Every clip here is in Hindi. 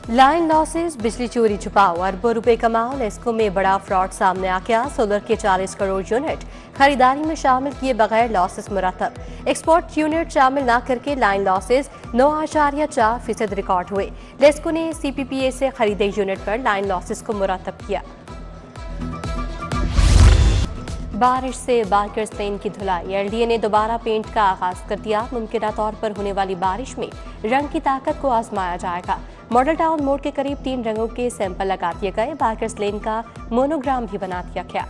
लाइन लॉसेस, बिजली चोरी छुपाओ, अरबों रुपए कमाओ, लेस्को में बड़ा फ्रॉड सामने आ गया। सोलर के 40 करोड़ यूनिट खरीदारी में शामिल किए बगैर लॉसेस मुरतब। एक्सपोर्ट यूनिट शामिल न करके लाइन लॉसेस 9.4% रिकॉर्ड हुए। लेस्को ने CPPA से खरीदे यूनिट पर लाइन लॉसेस को मुरतब किया। बारिश से बार्कर्स लेन की धुलाई, LDA ने दोबारा पेंट का आगाज कर दिया। मुमकिन तौर पर होने वाली बारिश में रंग की ताकत को आजमाया जाएगा। मॉडल टाउन मोड़ के करीब 3 रंगों के सैंपल लगा दिए गए। बार्कर्स लेन का मोनोग्राम भी बना दिया गया।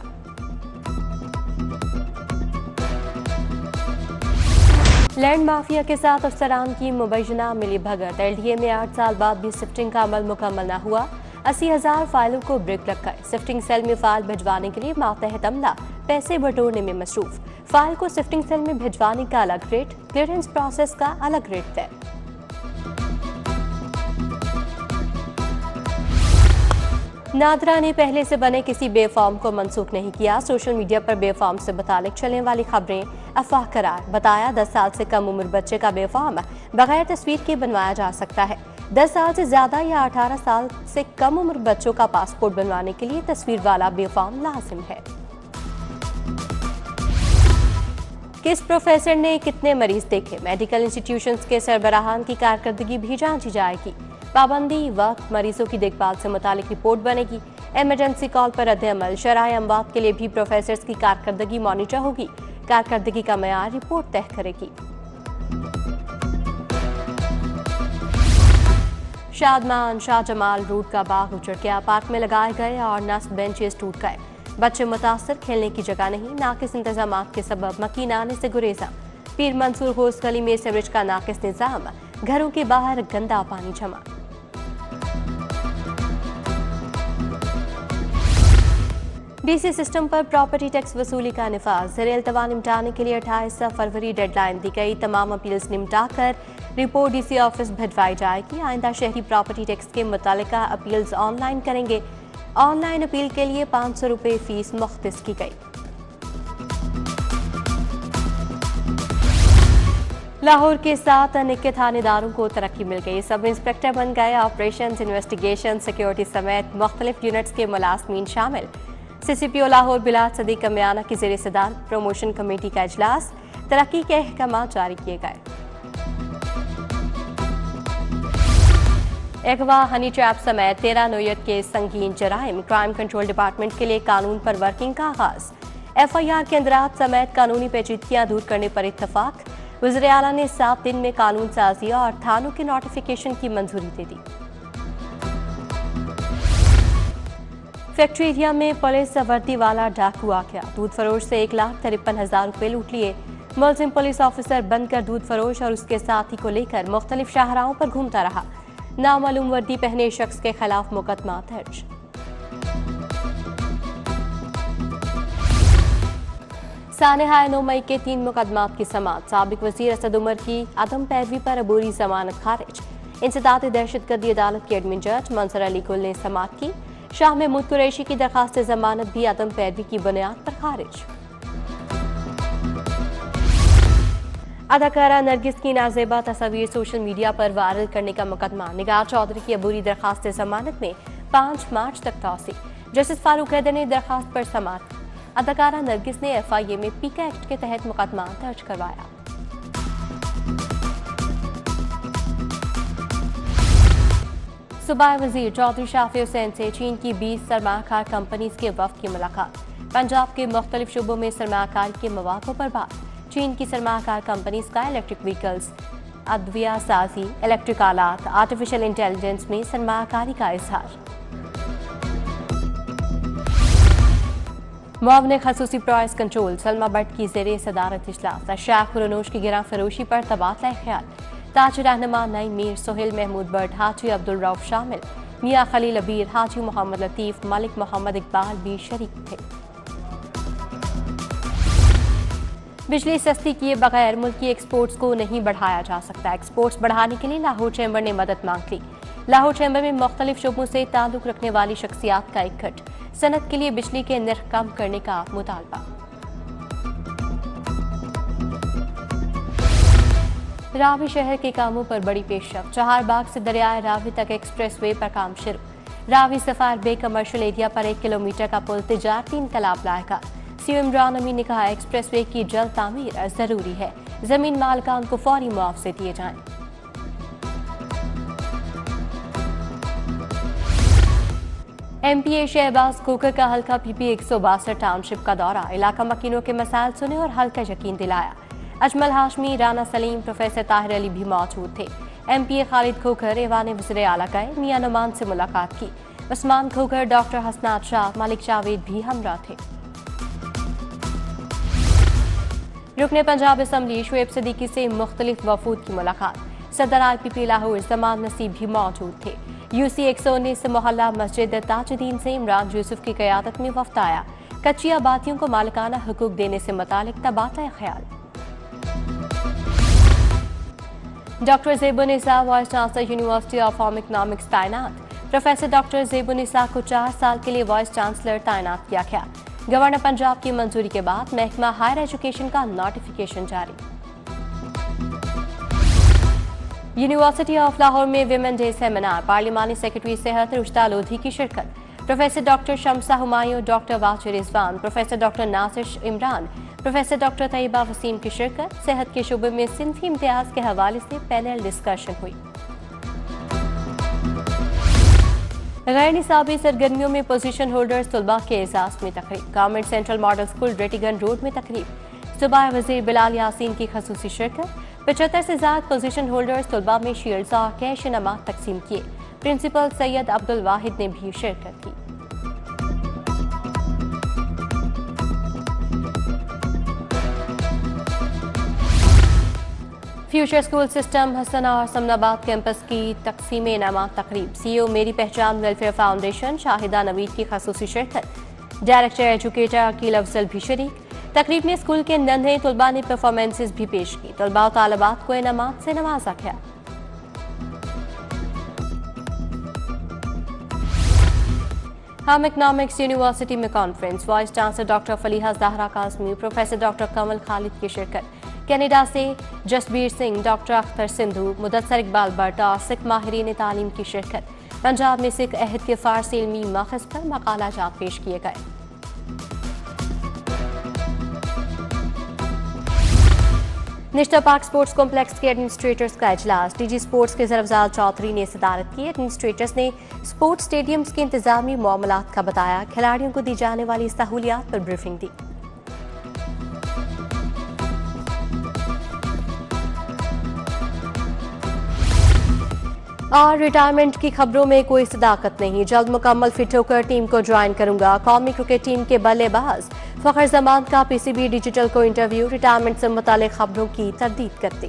लैंड माफिया के साथ अफसरान की मुबैना मिली भगत, LDA में 8 साल बाद भी शिफ्टिंग का अमल मुकम्मल न हुआ। 80,000 फाइलों को ब्रेक लग गए। शिफ्टिंग सेल में फाइल भिजवाने के लिए मातहत अमला पैसे बटोरने में मसरूफ। फाइल को शिफ्टिंग सेल में भिजवाने का अलग रेट, क्लियरेंस प्रोसेस का अलग रेट तय। नादरा ने पहले से बने किसी बेफॉर्म को मनसूख नहीं किया। सोशल मीडिया पर बेफॉर्म से मुतालिक चलने वाली खबरें अफवाह करार। बताया 10 साल से कम उम्र बच्चे का बेफॉर्म बगैर तस्वीर के बनवाया जा सकता है। 10 साल से ज्यादा या 18 साल से कम उम्र बच्चों का पासपोर्ट बनवाने के लिए तस्वीर वाला बेफॉर्म लाजिम है। किस प्रोफेसर ने कितने मरीज देखे, मेडिकल इंस्टीट्यूशंस के सरबराहान की कारकर्दगी भी जांची जाएगी। पाबंदी, वक्त, मरीजों की देखभाल से मुतालिक रिपोर्ट बनेगी। इमरजेंसी कॉल पर रद्द-ए-अमल, शराय अमवात के लिए भी प्रोफेसर्स की कारकर्दगी मॉनिटर होगी। कारकर्दगी का मयार रिपोर्ट तय करेगी। शादमान शाहजमाल रोड का बाग उजड़ गया। पार्क में लगाए गए और नस्ब बेंचेस टूट गए। बच्चे मुतासर, खेलने की जगह नहीं। नाकिस इंतजामात के सबब मकीन आने से गुरेजा। पीर मंसूर होस्ट गली में सीवरेज का नाकिस निजाम, घरों के बाहर गंदा पानी जमा। DC सिस्टम पर प्रॉपर्टी टैक्स वसूली का निफाज, ज़ेर-ए-इल्तवा निपटाने के लिए 28 फरवरी डेडलाइन दी गई। तमाम अपील्स निपटाकर रिपोर्ट DC ऑफिस भिजवाई जाएगी। आइंदा शहरी प्रॉपर्टी टैक्स के मुतालिका अपील्स ऑनलाइन करेंगे। ऑनलाइन अपील के लिए 500 रुपये फीस मुख्तस की गई। लाहौर के 7 निक्के थानेदारों को तरक्की मिल गई। सब इंस्पेक्टर बन गए। ऑपरेशन, इन्वेस्टिगेशन, सिक्योरिटी समेत मुख्तलिफ यूनिट्स के मुलाजमीन शामिल। CCPO लाहौर बिलाल सदीक कमियाना की ज़ेर सदारत प्रमोशन कमेटी का इजलास, तरक्की के अहकाम जारी किए गए। अगवा, हनी ट्रैप समेत 13 नोयत के संगीन जराइम, क्राइम कंट्रोल डिपार्टमेंट के लिए कानून पर वर्किंग का आगाज। FIR के अंदरात समेत कानूनी पेचीदगियां दूर करने पर इत्तफाक। वज़ीर आला ने 7 दिन में कानून साजी और थानों के नोटिफिकेशन की मंजूरी दे दी। फैक्ट्री एरिया में पुलिस वर्दी वाला डाकू आ गया। दूध फरोश से 1,53,000 रुपये लूट लिए। मुलजिम पुलिस ऑफिसर बनकर दूध फरोश और उसके साथी को लेकर मुख्तलिफ शाहराहों पर घूमता रहा। नामालूम वर्दी पहने शख्स के खिलाफ मुकदमा दर्ज। सानहा 9 मई के 3 मुकदमात की समाअत। साबिक वजीर असद उमर की अदम पैरवी पर अबूरी जमानत खारिज। इंसदाद दहशतगर्दी अदालत के एडमिन जज मंसर अली गुल ने समाअत की। शाह महमूद कुरैशी की दरखास्त जमानत भी अदम पैरवी की बुनियाद पर खारिज। अदाकारा नरगिस की नाजेबा तस्वीर सोशल मीडिया पर वायरल करने का मुकदमा। निगार चौधरी की अबूरी दरखास्त जमानत में 5 मार्च तक तौसी। जस्टिस फारूक हैदर ने दरखास्त पर समाअत। अदाकारा नरगिस ने FIA में पीका एक्ट के तहत मुकदमा दर्ज करवाया। सूबाई वजीर चौधरी शाफी हुसैन से चीन की 20 सरमायाकार कंपनीज के वफ्द की मुलाकात। पंजाब के मुख्तलिफ शुबों में सरमायाकारी के मौक़ों पर बात। चीन की सरमायाकार कंपनीज का इलेक्ट्रिक व्हीकल्स, अद्विया साजी, इलेक्ट्रिक आलात, आर्टिफिशियल इंटेलिजेंस में सरमायाकारी का इजहार। मुआवने खसूसी प्राइस कंट्रोल, सलमा भट्ट की ज़ेर सदारत इजलास। अशाक खुरनोश की गिरा फरोशी पर तबादला ख्याल। ताज रहनुमा नईम मीर, सोहेल महमूद भट्ट, हाजी अब्दुल रऊफ शामिल। मियाँ खलील अबीर, हाजी मोहम्मद लतीफ़, मलिक मोहम्मद इकबाल भी शरीक थे। बिजली सस्ती किए बगैर मुल्की एक्सपोर्ट्स को नहीं बढ़ाया जा सकता। एक्सपोर्ट्स बढ़ाने के लिए लाहौर चैम्बर ने मदद मांग ली। लाहौर चैम्बर में मुख्तलिफ शोबों से ताल्लुक रखने वाली शख्सियात का इकट्ठ। सनत के लिए बिजली के नर्ख कम करने का मुतालबा। रावी शहर के कामों पर बड़ी पेशरफ। चहारबाग से दरियाए रावी तक एक्सप्रेसवे पर काम शुरू। रावी सफार बे कमर्शियल एरिया पर 1 किलोमीटर का पुल तिजारती इनकलाब लाएगा। सीएम इमरान अमीन ने कहा एक्सप्रेसवे की जल्द तामीर जरूरी है, जमीन मालिकान को फौरी मुआवजे दिए जाएं। एमपीए शहबाज खोखर का हल्का पीपी 162 टाउनशिप का दौरा, इलाका मकीनों के मसाइल सुने और हल्का यकीन दिलाया। अजमल हाशमी, राना सलीम, प्रोफेसर ताहिर अली भी मौजूद थे। एमपीए खालिद खोखर ऐवान वज़ीर आला गए, मियां नुमान से मुलाकात की। उस्मान खोखर, डॉक्टर हसनात शाह, मलिक जावेद भी हमरा थे। रुकने पंजाब असम्बली शुएब सदीकी से मुख्तलिफ वफूद की मुलाकात। सदर IPP लाहौर जमान नसीब भी मौजूद थे। UC 119 से मोहल्ला मस्जिद ताजुद्दीन से इमरान यूसुफ की क़यादत में वफ्द आया। कच्ची आबादियों को मालिकाना हुकूक देने से मुतालिक तबादला ख्याल। Doctor Zebunnisa vice chancellor university of home economics तैनात। प्रोफेसर डॉक्टर ज़ेबुन्निसा को 4 साल के लिए वाइस चांसलर तैनात किया गया। गवर्नर पंजाब की मंजूरी के बाद महकमा हायर एजुकेशन का नोटिफिकेशन जारी। यूनिवर्सिटी ऑफ लाहौर में विमेन डे सेमिनार, पार्लिमानी सेक्रेटरी सेहत रुश्ता लोधी की शिरकत। Professor doctor Shamsa Humayun, doctor Wazir Rizwan, professor doctor Nasir Imran, professor doctor Tayyaba Waseem की शिरकत। सेहत के शुबे में सिंफी इम्तियाज के हवाले से पैनल डिस्कशन हुई। गैर निसाबी सरगर्मियों में पोजीशन होल्डर्स तलबा के एजाज में तकरीब। Government central model school Rattigan road में तकरीब। सूबाई वजीर बिलाल यासीन की खसूसी शिरकत। 75 से ज्यादा पोजीशन होल्डर्स तलबा में शील्ड्स और कैश इनामात तकसीम किए। प्रिंसिपल सैयद अब्दुल वाहिद ने भी शिरकत की। फ्यूचर स्कूल सिस्टम हसन और समनाबाद कैंपस की तकसीम इनामात तकरीब। CEO मेरी पहचान वेलफेयर फाउंडेशन शाहिदा नवीद की खसूसी शिरकत। डायरेक्टर एजुकेटर अकील अफजल भी शरीक। तकरीब में स्कूल के नन्हे तलबा ने परफॉर्मेंसेज भी पेश की। तलबा और तालिबात को इनामात से नवाजा गया। होम इकनॉमिक्स यूनिवर्सिटी में conference. Vice chancellor doctor Faliha Zahra Kazmi, professor doctor Kamal Khalid की शिरकत। कनाडा से जसबीर सिंह, डॉक्टर अख्तर सिंधु, मुदस्सर इकबाल भट्ट और सिख माहिरीन तालीम की शिरकत। पंजाब में सिख अहद के फारसी इल्मी मखज़ पर मकाला जात पेश किए गए। निश्ता पार्क स्पोर्ट्स कॉम्प्लेक्स के एडमिनिस्ट्रेटर्स का इजलास। DG स्पोर्ट्स के ज़रफ़ज़ाल चौधरी ने सदारत की। एडमिनिस्ट्रेटर्स ने स्पोर्ट्स स्टेडियम्स के इंतजामी मामलात का बताया। खिलाड़ियों को दी जाने वाली सहूलियात पर ब्रीफिंग दी। और रिटायरमेंट की खबरों में कोई सदाकत नहीं, जल्द मुकम्मल फिट होकर टीम को ज्वाइन करूंगा। कौमी क्रिकेट टीम के बल्लेबाज फखर जमान का PCB डिजिटल को इंटरव्यू। रिटायरमेंट से मुतालिक खबरों की तरदीद करती।